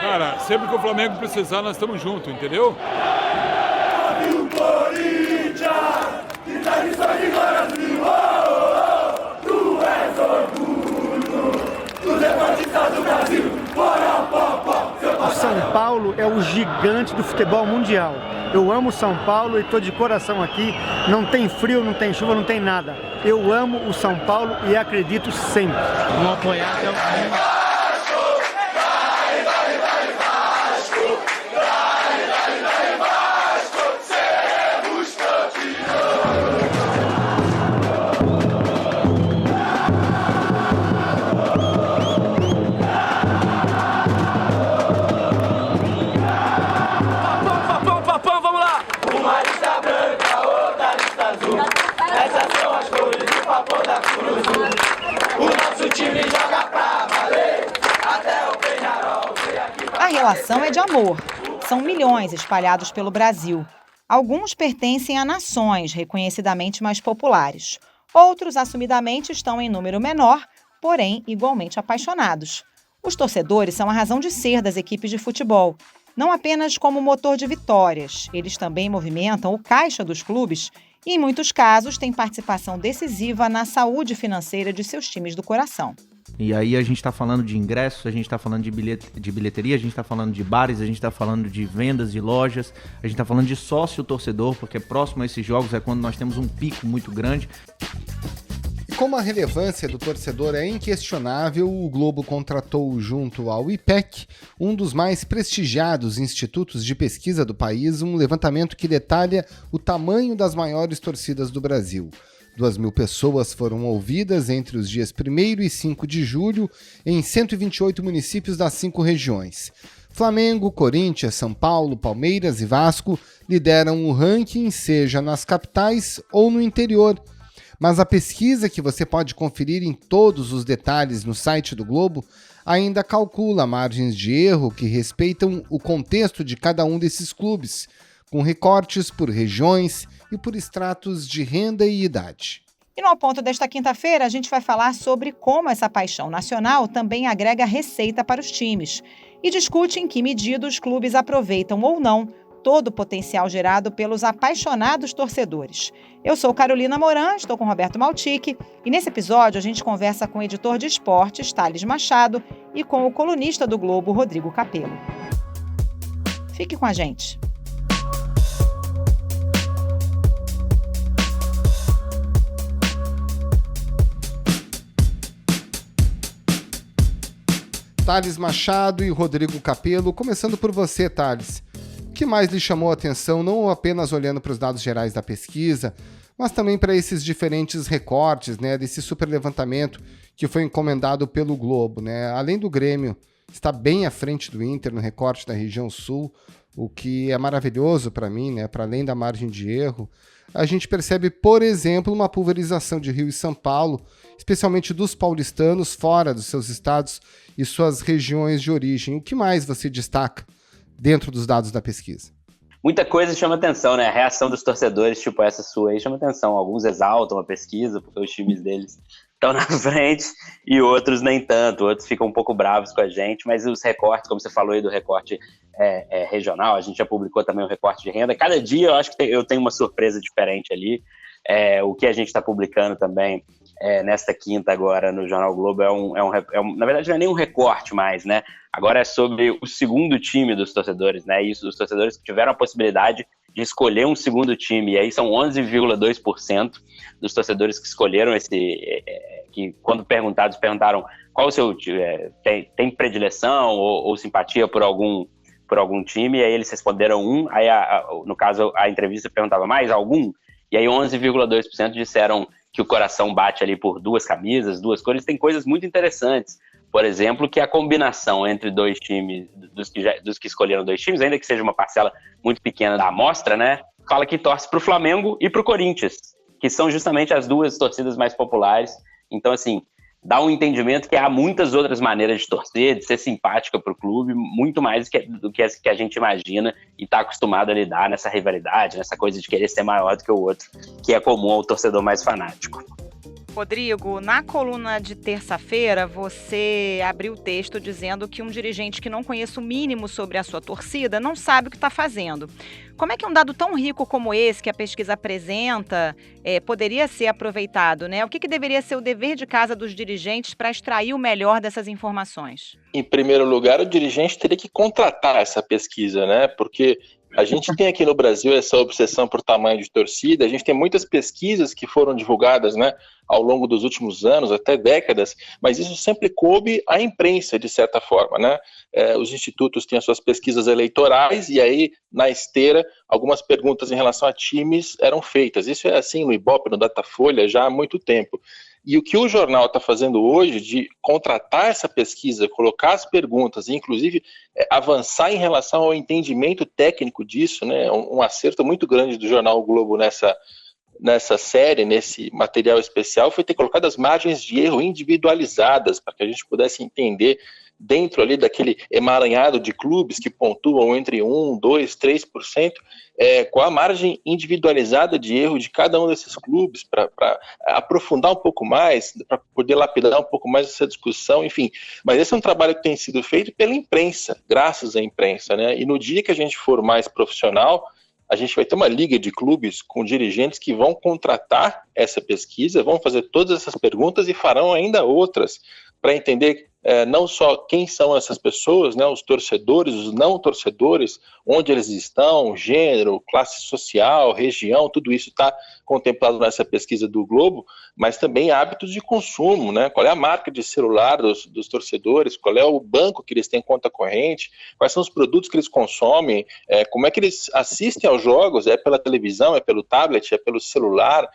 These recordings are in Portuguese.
Cara, sempre que o Flamengo precisar, nós estamos juntos, entendeu? O São Paulo é o gigante do futebol mundial. Eu amo São Paulo e estou de coração aqui. Não tem frio, não tem chuva, não tem nada. Eu amo o São Paulo e acredito sempre. Vamos apoiar até o fim. A relação é de amor. São milhões espalhados pelo Brasil. Alguns pertencem a nações reconhecidamente mais populares. Outros, assumidamente, estão em número menor, porém igualmente apaixonados. Os torcedores são a razão de ser das equipes de futebol. Não apenas como motor de vitórias, eles também movimentam o caixa dos clubes e, em muitos casos, têm participação decisiva na saúde financeira de seus times do coração. E aí a gente está falando de ingressos, a gente está falando de bilheteria, a gente está falando de bares, a gente está falando de vendas de lojas, a gente está falando de sócio-torcedor, porque próximo a esses jogos é quando nós temos um pico muito grande. E como a relevância do torcedor é inquestionável, o Globo contratou junto ao IPEC, um dos mais prestigiados institutos de pesquisa do país, um levantamento que detalha o tamanho das maiores torcidas do Brasil. 2.000 pessoas foram ouvidas entre os dias 1º e 5 de julho em 128 municípios das 5 regiões. Flamengo, Corinthians, São Paulo, Palmeiras e Vasco lideram o ranking, seja nas capitais ou no interior. Mas a pesquisa, que você pode conferir em todos os detalhes no site do Globo, ainda calcula margens de erro que respeitam o contexto de cada um desses clubes, com recortes por regiões e por estratos de renda e idade. E no Ao Ponto desta quinta-feira, a gente vai falar sobre como essa paixão nacional também agrega receita para os times e discute em que medida os clubes aproveitam ou não todo o potencial gerado pelos apaixonados torcedores. Eu sou Carolina Moran, estou com Roberto Maltic e nesse episódio a gente conversa com o editor de esportes, Thales Machado, e com o colunista do Globo, Rodrigo Capello. Fique com a gente. Thales Machado e Rodrigo Capello, começando por você, Thales. O que mais lhe chamou a atenção, não apenas olhando para os dados gerais da pesquisa, mas também para esses diferentes recortes, né, desse super levantamento que foi encomendado pelo Globo, né? Além do Grêmio estar bem à frente do Inter no recorte da região sul, o que é maravilhoso para mim, né, para além da margem de erro, a gente percebe, por exemplo, uma pulverização de Rio e São Paulo, especialmente dos paulistanos fora dos seus estados e suas regiões de origem. O que mais você destaca dentro dos dados da pesquisa? Muita coisa chama atenção, né? A reação dos torcedores, tipo essa sua aí, chama atenção. Alguns exaltam a pesquisa porque os times deles estão na frente e outros nem tanto. Outros ficam um pouco bravos com a gente, mas os recortes, como você falou aí do recorte regional, a gente já publicou também o recorte de renda. Cada dia eu acho que eu tenho uma surpresa diferente ali. O que a gente está publicando também nesta quinta agora no Jornal Globo na verdade não é nem um recorte mais, né? Agora é sobre o segundo time dos torcedores, né? Isso, os torcedores que tiveram a possibilidade de escolher um segundo time, e aí são 11,2% dos torcedores que escolheram que quando perguntaram qual o seu time, tem predileção ou simpatia por algum time, e aí eles responderam aí no caso a entrevista perguntava mais algum, e aí 11,2% disseram que o coração bate ali por duas camisas, duas cores. Tem coisas muito interessantes, por exemplo, que a combinação entre dois times, dos que escolheram dois times, ainda que seja uma parcela muito pequena da amostra, né, fala que torce para o Flamengo e para o Corinthians, que são justamente as duas torcidas mais populares. Então, assim, dá um entendimento que há muitas outras maneiras de torcer, de ser simpática para o clube, muito mais do que a gente imagina e está acostumado a lidar nessa rivalidade, nessa coisa de querer ser maior do que o outro, que é comum ao torcedor mais fanático. Rodrigo, na coluna de terça-feira, você abriu o texto dizendo que um dirigente que não conhece o mínimo sobre a sua torcida não sabe o que está fazendo. Como é que um dado tão rico como esse que a pesquisa apresenta poderia ser aproveitado, né? O que deveria ser o dever de casa dos dirigentes para extrair o melhor dessas informações? Em primeiro lugar, o dirigente teria que contratar essa pesquisa, né? Porque a gente tem aqui no Brasil essa obsessão por tamanho de torcida, a gente tem muitas pesquisas que foram divulgadas, né, ao longo dos últimos anos, até décadas, mas isso sempre coube à imprensa, de certa forma, né? Os institutos têm as suas pesquisas eleitorais e aí, na esteira, algumas perguntas em relação a times eram feitas. Isso é assim no Ibope, no Datafolha, já há muito tempo. E o que o jornal está fazendo hoje de contratar essa pesquisa, colocar as perguntas e, inclusive, avançar em relação ao entendimento técnico disso, né? Um acerto muito grande do jornal o Globo nessa série, nesse material especial, foi ter colocado as margens de erro individualizadas para que a gente pudesse entender dentro ali daquele emaranhado de clubes que pontuam entre 1, 2, 3%, qual a margem individualizada de erro de cada um desses clubes, para aprofundar um pouco mais, para poder lapidar um pouco mais essa discussão, enfim. Mas esse é um trabalho que tem sido feito pela imprensa, graças à imprensa, né? E no dia que a gente for mais profissional, a gente vai ter uma liga de clubes com dirigentes que vão contratar essa pesquisa, vão fazer todas essas perguntas e farão ainda outras para entender não só quem são essas pessoas, né, os torcedores, os não torcedores, onde eles estão, gênero, classe social, região, tudo isso está contemplado nessa pesquisa do Globo, mas também hábitos de consumo, né? Qual é a marca de celular dos torcedores, qual é o banco que eles têm conta corrente, quais são os produtos que eles consomem, como é que eles assistem aos jogos, é pela televisão, é pelo tablet, é pelo celular,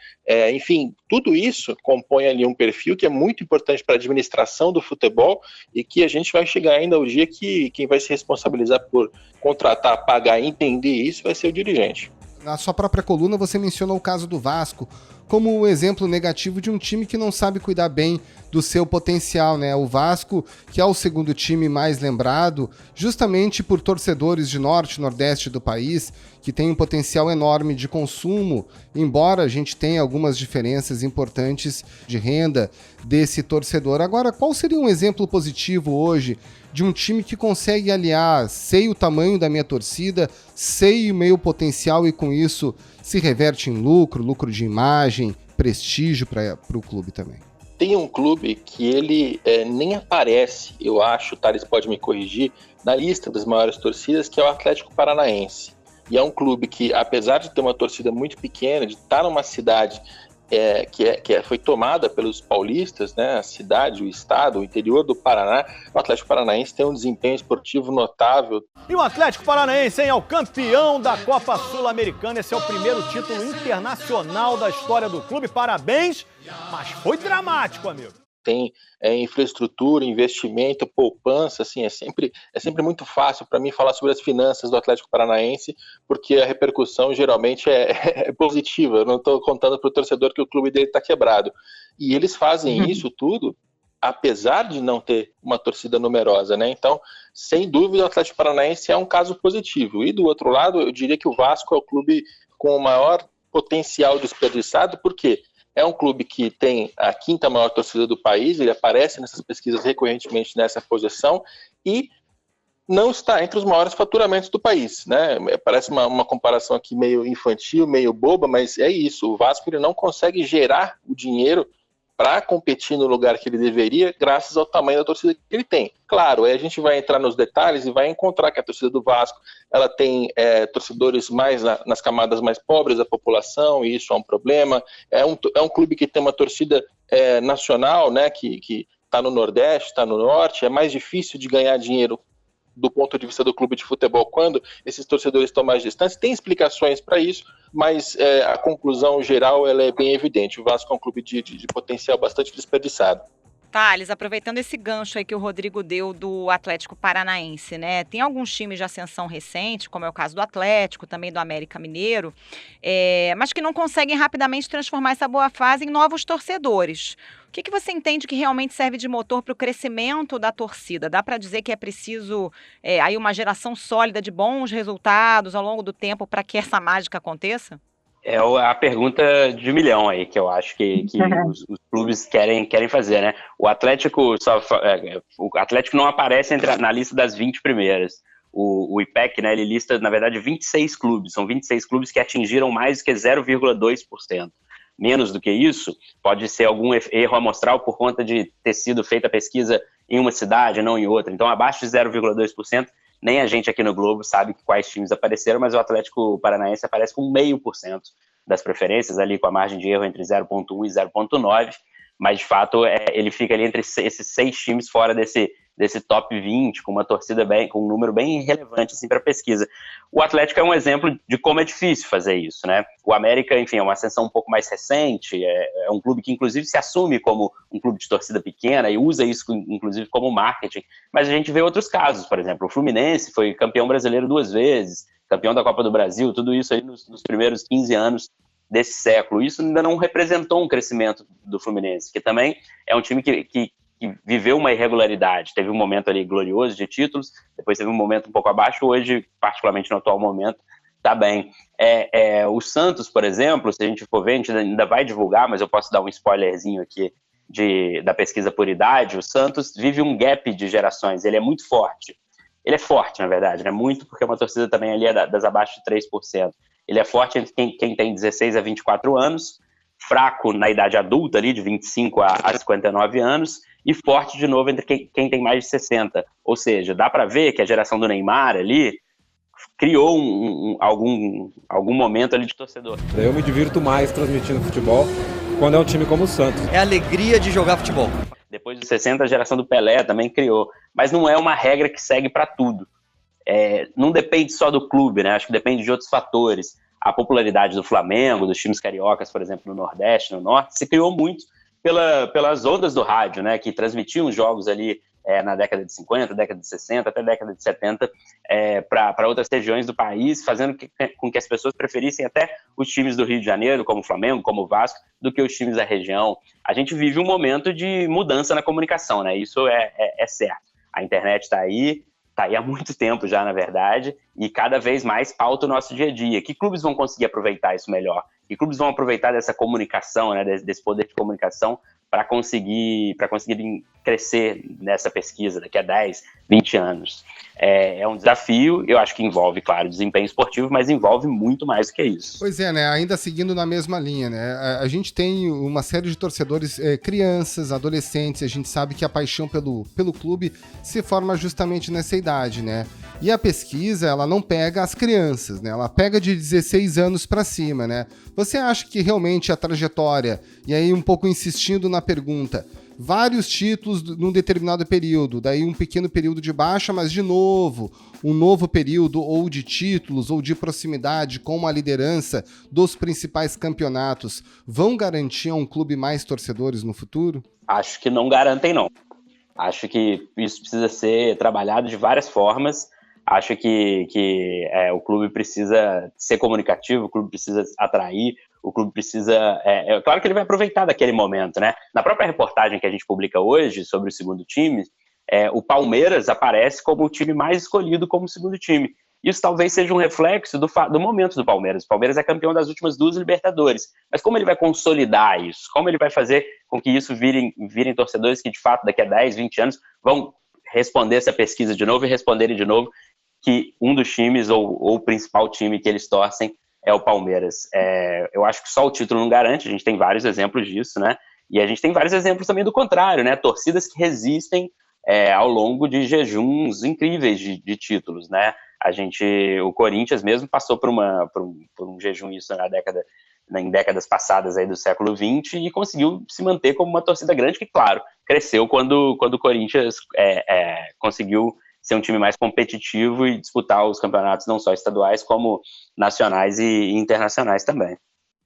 enfim, tudo isso compõe ali um perfil que é muito importante para a administração do futebol e que a gente vai chegar ainda ao dia que quem vai se responsabilizar por contratar, pagar e entender isso vai ser o dirigente. Na sua própria coluna você mencionou o caso do Vasco como um exemplo negativo de um time que não sabe cuidar bem do seu potencial, né? O Vasco, que é o segundo time mais lembrado, justamente por torcedores de norte e nordeste do país, que tem um potencial enorme de consumo, embora a gente tenha algumas diferenças importantes de renda desse torcedor. Agora, qual seria um exemplo positivo hoje de um time que consegue aliar, sei o tamanho da minha torcida, sei o meu potencial e com isso se reverte em lucro de imagem, prestígio para o clube também? Tem um clube que ele nem aparece, eu acho, o Thales pode me corrigir, na lista das maiores torcidas, que é o Atlético Paranaense. E é um clube que, apesar de ter uma torcida muito pequena, de estar numa cidade que foi tomada pelos paulistas, né, a cidade, o estado, o interior do Paraná, o Atlético Paranaense tem um desempenho esportivo notável. E o Atlético Paranaense, é o campeão da Copa Sul-Americana. Esse é o primeiro título internacional da história do clube. Parabéns, mas foi dramático, amigo. Tem infraestrutura, investimento, poupança, assim, é sempre muito fácil para mim falar sobre as finanças do Atlético Paranaense, porque a repercussão geralmente é positiva. Eu não estou contando para o torcedor que o clube dele está quebrado. E eles fazem isso tudo, apesar de não ter uma torcida numerosa, né? Então, sem dúvida, o Atlético Paranaense é um caso positivo. E do outro lado, eu diria que o Vasco é o clube com o maior potencial desperdiçado, por quê? É um clube que tem a quinta maior torcida do país, ele aparece nessas pesquisas recorrentemente nessa posição e não está entre os maiores faturamentos do país, né? Parece uma comparação aqui meio infantil, meio boba, mas é isso. O Vasco ele não consegue gerar o dinheiro para competir no lugar que ele deveria, graças ao tamanho da torcida que ele tem. Claro, aí a gente vai entrar nos detalhes e vai encontrar que a torcida do Vasco ela tem torcedores mais nas camadas mais pobres da população, e isso é um problema. É um clube que tem uma torcida nacional, né, que está no Nordeste, está no Norte, é mais difícil de ganhar dinheiro do ponto de vista do clube de futebol, quando esses torcedores estão mais distantes. Tem explicações para isso, mas a conclusão geral ela é bem evidente. O Vasco é um clube de potencial bastante desperdiçado. Thales, aproveitando esse gancho aí que o Rodrigo deu do Atlético Paranaense, né? Tem alguns times de ascensão recente, como é o caso do Atlético, também do América Mineiro, mas que não conseguem rapidamente transformar essa boa fase em novos torcedores. O que você entende que realmente serve de motor para o crescimento da torcida? Dá para dizer que é preciso aí uma geração sólida de bons resultados ao longo do tempo para que essa mágica aconteça? É a pergunta de 1 milhão aí, que eu acho que os clubes querem fazer, né? O Atlético não aparece na lista das 20 primeiras. O IPEC, né, ele lista, na verdade, 26 clubes. São 26 clubes que atingiram mais do que 0,2%. Menos do que isso, pode ser algum erro amostral por conta de ter sido feita a pesquisa em uma cidade, não em outra. Então, abaixo de 0,2%, nem a gente aqui no Globo sabe quais times apareceram, mas o Atlético Paranaense aparece com 0,5% das preferências, ali com a margem de erro entre 0,1 e 0,9%, mas de fato ele fica ali entre esses 6 times fora desse top 20, com uma torcida com um número bem relevante assim, para a pesquisa. O Atlético é um exemplo de como é difícil fazer isso, né? O América, enfim, é uma ascensão um pouco mais recente, é um clube que inclusive se assume como um clube de torcida pequena e usa isso inclusive como marketing, mas a gente vê outros casos, por exemplo, o Fluminense foi campeão brasileiro 2 vezes, campeão da Copa do Brasil, tudo isso aí nos primeiros 15 anos desse século. Isso ainda não representou um crescimento do Fluminense, que também é um time que viveu uma irregularidade. Teve um momento ali glorioso de títulos, depois teve um momento um pouco abaixo, hoje, particularmente no atual momento, tá bem. O Santos, por exemplo, se a gente for ver, a gente ainda vai divulgar, mas eu posso dar um spoilerzinho aqui da pesquisa por idade. O Santos vive um gap de gerações, ele é muito forte. Ele é forte, na verdade, né? Muito, porque é uma torcida também ali das abaixo de 3%. Ele é forte entre quem tem 16 a 24 anos, fraco na idade adulta ali, de 25 a 59 anos, e forte de novo entre quem tem mais de 60. Ou seja, dá para ver que a geração do Neymar ali criou algum momento ali de torcedor. Eu me divirto mais transmitindo futebol quando é um time como o Santos. É a alegria de jogar futebol. Depois dos 60, a geração do Pelé também criou. Mas não é uma regra que segue para tudo. Não depende só do clube, né? Acho que depende de outros fatores. A popularidade do Flamengo, dos times cariocas, por exemplo, no Nordeste, no Norte, se criou muito pelas ondas do rádio, né? Que transmitiam jogos ali na década de 50, década de 60, até década de 70, para outras regiões do país, fazendo com que as pessoas preferissem até os times do Rio de Janeiro, como o Flamengo, como o Vasco, do que os times da região. A gente vive um momento de mudança na comunicação, né? Isso é certo. A internet está aí há muito tempo já, na verdade, e cada vez mais pauta o nosso dia a dia. Que clubes vão conseguir aproveitar isso melhor? Que clubes vão aproveitar dessa comunicação, né, desse poder de comunicação, para conseguirem crescer nessa pesquisa daqui a 10, 20 anos. É um desafio, eu acho que envolve, claro, desempenho esportivo, mas envolve muito mais do que isso. Pois é, né? Ainda seguindo na mesma linha, né? A gente tem uma série de torcedores, crianças, adolescentes, a gente sabe que a paixão pelo clube se forma justamente nessa idade, né? E a pesquisa, ela não pega as crianças, né? Ela pega de 16 anos para cima, né? Você acha que realmente a trajetória, e aí um pouco insistindo na pergunta, vários títulos num determinado período, daí um pequeno período de baixa, mas de novo, um novo período ou de títulos ou de proximidade com a liderança dos principais campeonatos, vão garantir a um clube mais torcedores no futuro? Acho que não garantem, não. Acho que isso precisa ser trabalhado de várias formas. Acho que o clube precisa ser comunicativo, o clube precisa atrair, o clube precisa... claro que ele vai aproveitar daquele momento, né? Na própria reportagem que a gente publica hoje sobre o segundo time, o Palmeiras aparece como o time mais escolhido como segundo time. Isso talvez seja um reflexo do momento do Palmeiras. O Palmeiras é campeão das últimas 2 Libertadores. Mas como ele vai consolidar isso? Como ele vai fazer com que isso virem torcedores que, de fato, daqui a 10, 20 anos vão responder essa pesquisa de novo e responderem de novo que um dos times, ou o principal time que eles torcem, é o Palmeiras. Eu acho que só o título não garante, a gente tem vários exemplos disso, né? E a gente tem vários exemplos também do contrário, né? Torcidas que resistem ao longo de jejuns incríveis de títulos, né? O Corinthians mesmo passou por um jejum isso em décadas passadas aí do século XX e conseguiu se manter como uma torcida grande que, claro, cresceu quando o Corinthians conseguiu ser um time mais competitivo e disputar os campeonatos não só estaduais, como nacionais e internacionais também.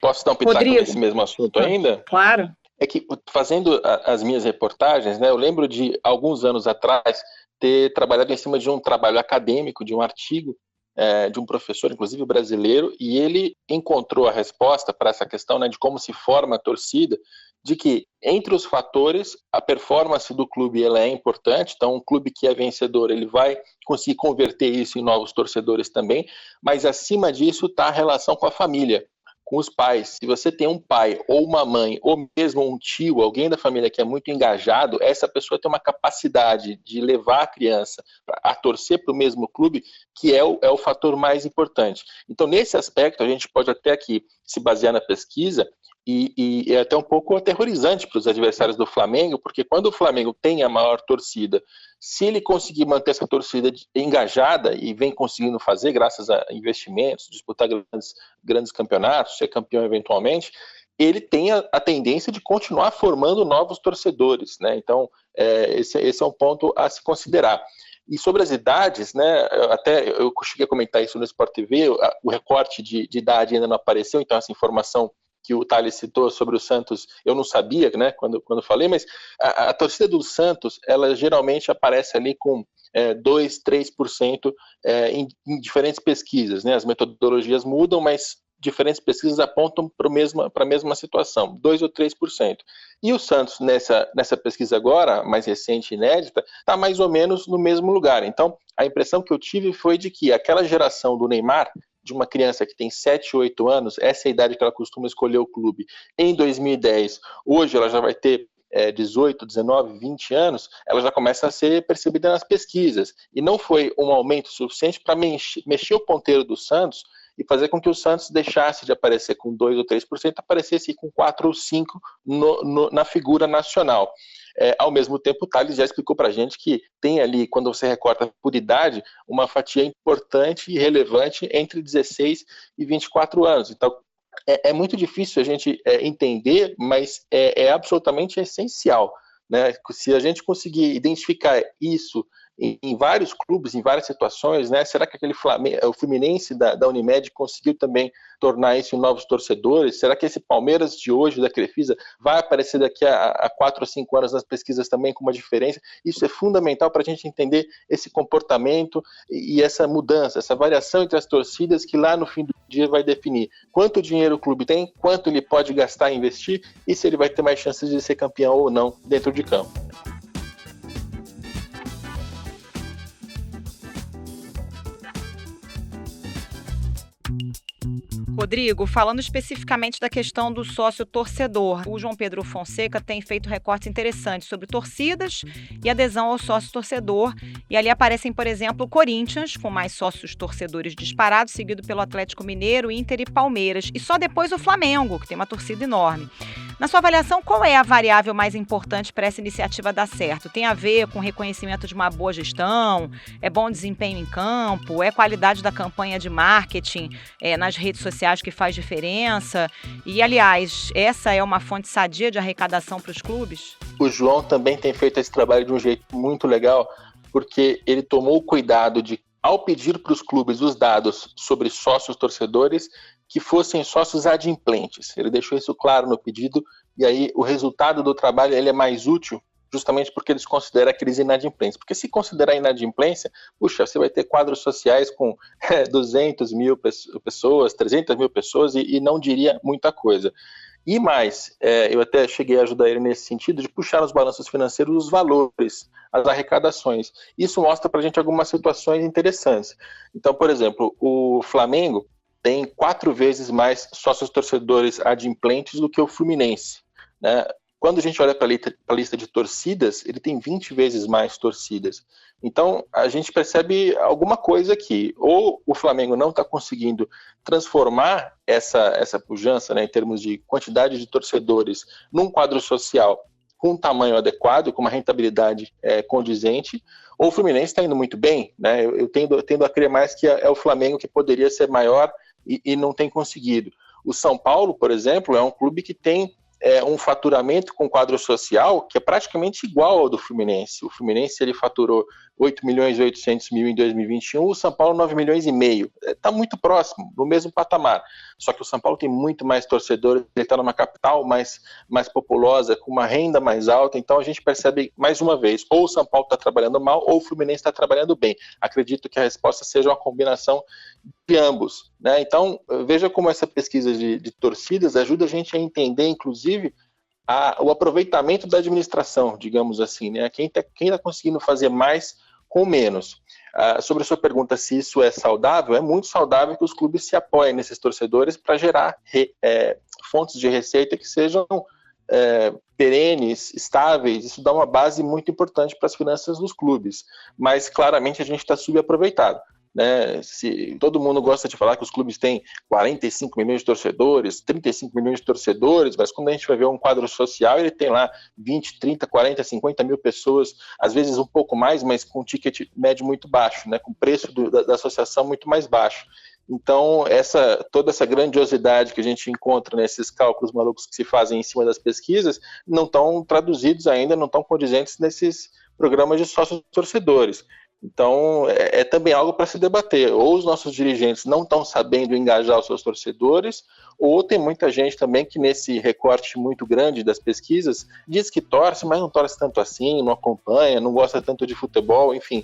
Posso dar um pitaco nesse mesmo assunto ainda? Claro. É que, fazendo as minhas reportagens, né, eu lembro de, alguns anos atrás, ter trabalhado em cima de um trabalho acadêmico, de um artigo, de um professor, inclusive brasileiro, e ele encontrou a resposta para essa questão, né, de como se forma a torcida, de que, entre os fatores, a performance do clube ela é importante, então um clube que é vencedor ele vai conseguir converter isso em novos torcedores também, mas acima disso está a relação com a família, com os pais. Se você tem um pai ou uma mãe, ou mesmo um tio, alguém da família que é muito engajado, essa pessoa tem uma capacidade de levar a criança a torcer para o mesmo clube, que é o fator mais importante. Então, nesse aspecto, a gente pode até aqui se basear na pesquisa, e é até um pouco aterrorizante para os adversários do Flamengo, porque quando o Flamengo tem a maior torcida, se ele conseguir manter essa torcida engajada, e vem conseguindo fazer graças a investimentos, disputar grandes campeonatos, ser campeão eventualmente, ele tem a tendência de continuar formando novos torcedores, né? Então, esse é um ponto a se considerar. E sobre as idades, né, até eu cheguei a comentar isso no Sport TV, o recorte de idade ainda não apareceu, então essa informação que o Thales citou sobre o Santos, eu não sabia, né, quando falei, mas a torcida do Santos, ela geralmente aparece ali com 2%, 3% em diferentes pesquisas, né, as metodologias mudam, mas diferentes pesquisas apontam para a mesma situação, 2% ou 3%. E o Santos, nessa pesquisa agora, mais recente e inédita, está mais ou menos no mesmo lugar. Então, a impressão que eu tive foi de que aquela geração do Neymar, de uma criança que tem 7, 8 anos, essa é a idade que ela costuma escolher o clube, em 2010, hoje ela já vai ter 18, 19, 20 anos, ela já começa a ser percebida nas pesquisas. E não foi um aumento suficiente para mexer o ponteiro do Santos e fazer com que o Santos deixasse de aparecer com 2 ou 3%, aparecesse com 4 ou 5% na figura nacional. Ao mesmo tempo, o Thales já explicou para a gente que tem ali, quando você recorta por idade, uma fatia importante e relevante entre 16 e 24 anos. Então, é muito difícil a gente entender, mas é absolutamente essencial, né? Se a gente conseguir identificar isso em vários clubes, em várias situações, né? Será que o Fluminense da Unimed conseguiu também tornar isso em novos torcedores? Será que esse Palmeiras de hoje, da Crefisa, vai aparecer daqui a 4 ou 5 anos nas pesquisas também com uma diferença? Isso é fundamental para a gente entender esse comportamento e essa mudança, essa variação entre as torcidas, que lá no fim do dia vai definir quanto dinheiro o clube tem, quanto ele pode gastar e investir, e se ele vai ter mais chances de ser campeão ou não dentro de campo. Rodrigo, falando especificamente da questão do sócio-torcedor, o João Pedro Fonseca tem feito recortes interessantes sobre torcidas e adesão ao sócio-torcedor, e ali aparecem, por exemplo, o Corinthians, com mais sócios-torcedores disparados, seguido pelo Atlético Mineiro, Inter e Palmeiras, e só depois o Flamengo, que tem uma torcida enorme. Na sua avaliação, qual é a variável mais importante para essa iniciativa dar certo? Tem a ver com o reconhecimento de uma boa gestão? É bom desempenho em campo? É qualidade da campanha de marketing nas redes sociais que faz diferença? E, aliás, essa é uma fonte sadia de arrecadação para os clubes? O João também tem feito esse trabalho de um jeito muito legal, porque ele tomou o cuidado de, ao pedir para os clubes os dados sobre sócios torcedores, que fossem sócios adimplentes. Ele deixou isso claro no pedido, e aí o resultado do trabalho ele é mais útil justamente porque eles consideram aqueles inadimplentes. Porque se considerar inadimplência, puxa, você vai ter quadros sociais com 200 mil pessoas, 300 mil pessoas, e não diria muita coisa. E mais, eu até cheguei a ajudar ele nesse sentido, de puxar nos balanços financeiros os valores, as arrecadações. Isso mostra para a gente algumas situações interessantes. Então, por exemplo, o Flamengo tem 4 vezes mais sócios torcedores adimplentes do que o Fluminense, né? Quando a gente olha para a lista de torcidas, ele tem 20 vezes mais torcidas. Então, a gente percebe alguma coisa aqui. Ou o Flamengo não está conseguindo transformar essa pujança, né, em termos de quantidade de torcedores, num quadro social com um tamanho adequado, com uma rentabilidade condizente, ou o Fluminense está indo muito bem, né? Eu tendo a crer mais que é o Flamengo que poderia ser maior e não tem conseguido. O São Paulo, por exemplo, é um clube que tem um faturamento com quadro social que é praticamente igual ao do Fluminense. O Fluminense ele faturou 8 milhões e 800 mil em 2021, o São Paulo 9 milhões e meio. Está muito próximo, no mesmo patamar. Só que o São Paulo tem muito mais torcedores, ele está numa capital mais populosa, com uma renda mais alta, então a gente percebe mais uma vez, ou o São Paulo está trabalhando mal, ou o Fluminense está trabalhando bem. Acredito que a resposta seja uma combinação de ambos, né? Então, veja como essa pesquisa de torcidas ajuda a gente a entender, inclusive, o aproveitamento da administração, digamos assim, né? Quem tá conseguindo fazer mais com menos. Sobre a sua pergunta se isso é saudável, é muito saudável que os clubes se apoiem nesses torcedores para gerar fontes de receita que sejam perenes, estáveis. Isso dá uma base muito importante para as finanças dos clubes, mas claramente a gente está subaproveitado. Né? Se todo mundo gosta de falar que os clubes têm 45 milhões de torcedores, 35 milhões de torcedores, mas quando a gente vai ver um quadro social, ele tem lá 20, 30, 40, 50 mil pessoas, às vezes um pouco mais, mas com ticket médio muito baixo, né? Com o preço da associação muito mais baixo. Então, toda essa grandiosidade que a gente encontra nesses cálculos malucos que se fazem em cima das pesquisas não estão traduzidos ainda, não estão condizentes nesses programas de sócios torcedores. Então, é também algo para se debater. Ou os nossos dirigentes não estão sabendo engajar os seus torcedores, ou tem muita gente também que nesse recorte muito grande das pesquisas diz que torce, mas não torce tanto assim, não acompanha, não gosta tanto de futebol, enfim,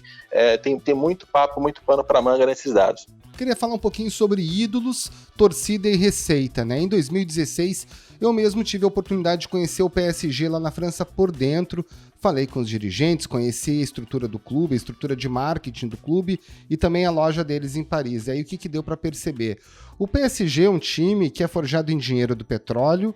tem muito papo, muito pano para manga nesses dados. Queria falar um pouquinho sobre ídolos, torcida e receita, né? Em 2016, eu mesmo tive a oportunidade de conhecer o PSG lá na França por dentro. Falei com os dirigentes, conheci a estrutura do clube, a estrutura de marketing do clube e também a loja deles em Paris. E aí o que deu para perceber? O PSG é um time que é forjado em dinheiro do petróleo,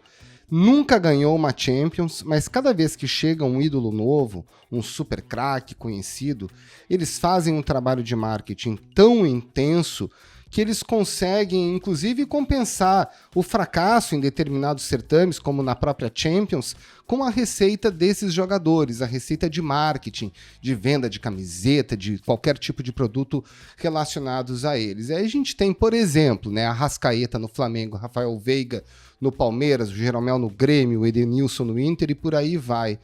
nunca ganhou uma Champions, mas cada vez que chega um ídolo novo, um super craque conhecido, eles fazem um trabalho de marketing tão intenso que eles conseguem, inclusive, compensar o fracasso em determinados certames, como na própria Champions, com a receita desses jogadores, a receita de marketing, de venda de camiseta, de qualquer tipo de produto relacionados a eles. Aí a gente tem, por exemplo, né, a Arrascaeta no Flamengo, Rafael Veiga no Palmeiras, o Jeromel no Grêmio, o Edenilson no Inter e por aí vai.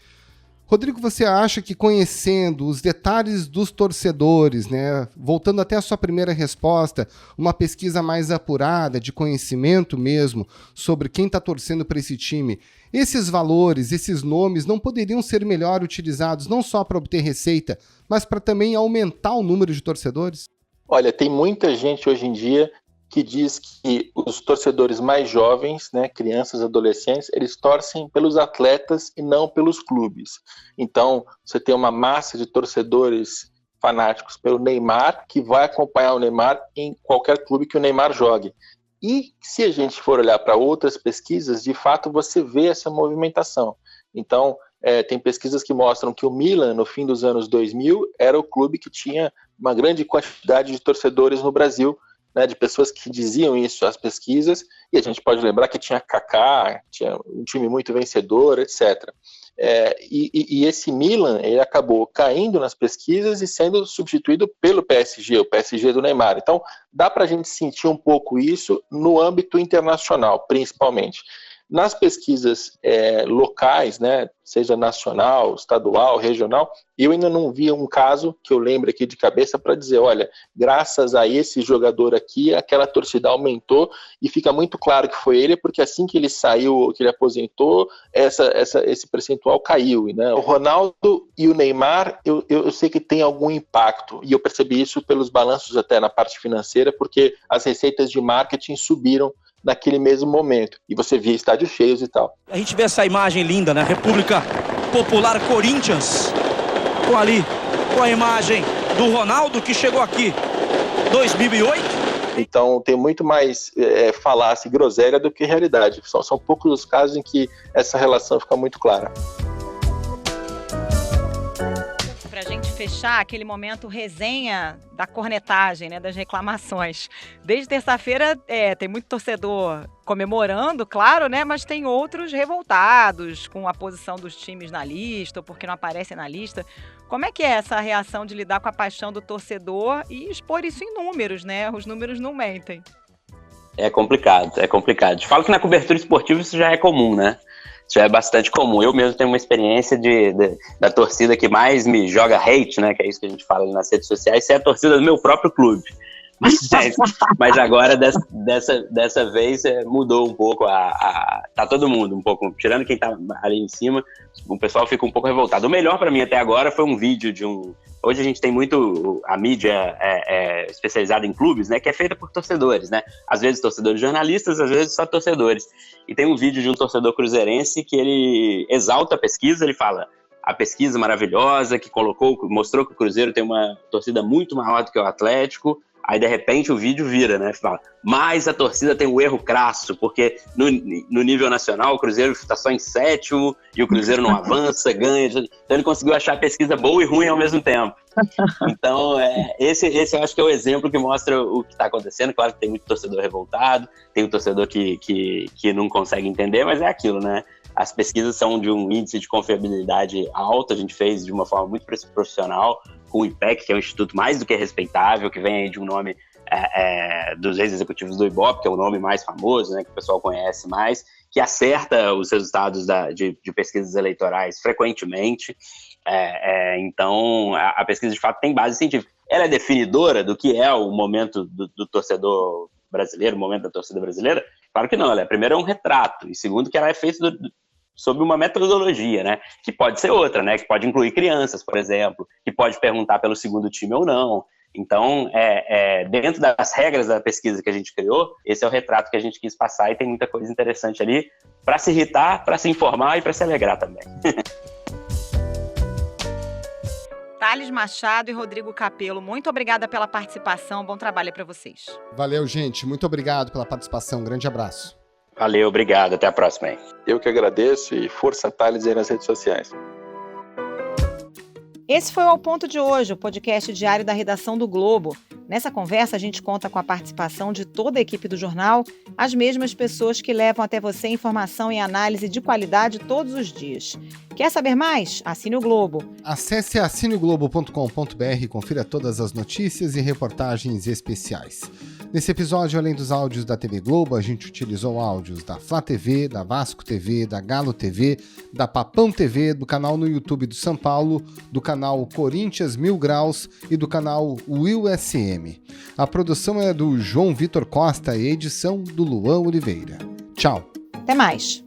Rodrigo, você acha que conhecendo os detalhes dos torcedores, né, voltando até a sua primeira resposta, uma pesquisa mais apurada, de conhecimento mesmo, sobre quem está torcendo para esse time, esses valores, esses nomes não poderiam ser melhor utilizados não só para obter receita, mas para também aumentar o número de torcedores? Olha, tem muita gente hoje em dia que diz que os torcedores mais jovens, né, crianças, adolescentes, eles torcem pelos atletas e não pelos clubes. Então, você tem uma massa de torcedores fanáticos pelo Neymar, que vai acompanhar o Neymar em qualquer clube que o Neymar jogue. E se a gente for olhar para outras pesquisas, de fato você vê essa movimentação. Então, tem pesquisas que mostram que o Milan, no fim dos anos 2000, era o clube que tinha uma grande quantidade de torcedores no Brasil, né, de pessoas que diziam isso às pesquisas, e a gente pode lembrar que tinha Kaká, tinha um time muito vencedor, etc. E esse Milan, ele acabou caindo nas pesquisas e sendo substituído pelo PSG, o PSG do Neymar. Então, dá para a gente sentir um pouco isso no âmbito internacional, principalmente. Nas pesquisas locais, né, seja nacional, estadual, regional, eu ainda não vi um caso que eu lembro aqui de cabeça para dizer, olha, graças a esse jogador aqui, aquela torcida aumentou e fica muito claro que foi ele, porque assim que ele saiu, que ele aposentou, esse percentual caiu. Né? O Ronaldo e o Neymar, eu sei que tem algum impacto, e eu percebi isso pelos balanços até na parte financeira, porque as receitas de marketing subiram naquele mesmo momento. E você via estádios cheios e tal. A gente vê essa imagem linda, né? República Popular Corinthians, com a imagem do Ronaldo que chegou aqui 2008. Então tem muito mais falácia e groselha do que realidade. São poucos os casos em que essa relação fica muito clara. Pra gente fechar aquele momento resenha da cornetagem, né, das reclamações. Desde terça-feira tem muito torcedor comemorando, claro, né, mas tem outros revoltados com a posição dos times na lista ou porque não aparecem na lista. Como é que é essa reação de lidar com a paixão do torcedor e expor isso em números, né? Os números não mentem. É complicado. Te falo que na cobertura esportiva isso já é comum, né? Isso já é bastante comum. Eu mesmo tenho uma experiência da torcida que mais me joga hate, né? Que é isso que a gente fala nas redes sociais, é a torcida do meu próprio clube. Mas agora, dessa vez, mudou um pouco. Tá todo mundo um pouco, tirando quem tá ali em cima, o pessoal fica um pouco revoltado. O melhor para mim até agora foi um vídeo de um... Hoje a gente tem muito... A mídia especializada em clubes, né? Que é feita por torcedores, né? Às vezes torcedores jornalistas, às vezes só torcedores. E tem um vídeo de um torcedor cruzeirense que ele exalta a pesquisa, ele fala... a pesquisa maravilhosa que mostrou que o Cruzeiro tem uma torcida muito maior do que o Atlético. Aí, de repente, o vídeo vira, né? Fala, mas a torcida tem um erro crasso, porque no nível nacional o Cruzeiro está só em 7º e o Cruzeiro não avança, ganha. Então, ele conseguiu achar a pesquisa boa e ruim ao mesmo tempo. Então, esse eu acho que é o exemplo que mostra o que está acontecendo. Claro que tem muito torcedor revoltado, tem um torcedor que não consegue entender, mas é aquilo, né? As pesquisas são de um índice de confiabilidade alto, a gente fez de uma forma muito profissional, com o IPEC, que é um instituto mais do que respeitável, que vem aí de um nome dos ex-executivos do Ibope, que é o nome mais famoso, né, que o pessoal conhece mais, que acerta os resultados de pesquisas eleitorais frequentemente. Então, a pesquisa, de fato, tem base científica. Ela é definidora do que é o momento do torcedor brasileiro, o momento da torcida brasileira? Claro que não. Primeiro, é um retrato, e segundo, que ela é feita sob uma metodologia, né? Que pode ser outra, né? Que pode incluir crianças, por exemplo, que pode perguntar pelo segundo time ou não. Então, dentro das regras da pesquisa que a gente criou, esse é o retrato que a gente quis passar, e tem muita coisa interessante ali para se irritar, para se informar e para se alegrar também. Thales Machado e Rodrigo Capello, muito obrigada pela participação, bom trabalho para vocês. Valeu, gente, muito obrigado pela participação, um grande abraço. Valeu, obrigado, até a próxima aí. Eu que agradeço e força Thales aí nas redes sociais. Esse foi o Ao Ponto de hoje, o podcast diário da redação do Globo. Nessa conversa, a gente conta com a participação de toda a equipe do jornal, as mesmas pessoas que levam até você informação e análise de qualidade todos os dias. Quer saber mais? Assine o Globo. Acesse assineoglobo.com.br e confira todas as notícias e reportagens especiais. Nesse episódio, além dos áudios da TV Globo, a gente utilizou áudios da Flá TV, da Vasco TV, da Galo TV, da Papão TV, do canal no YouTube do São Paulo, do canal Corinthians 1000 Graus e do canal Will SM. A produção é do João Vitor Costa e a edição do Luan Oliveira. Tchau. Até mais.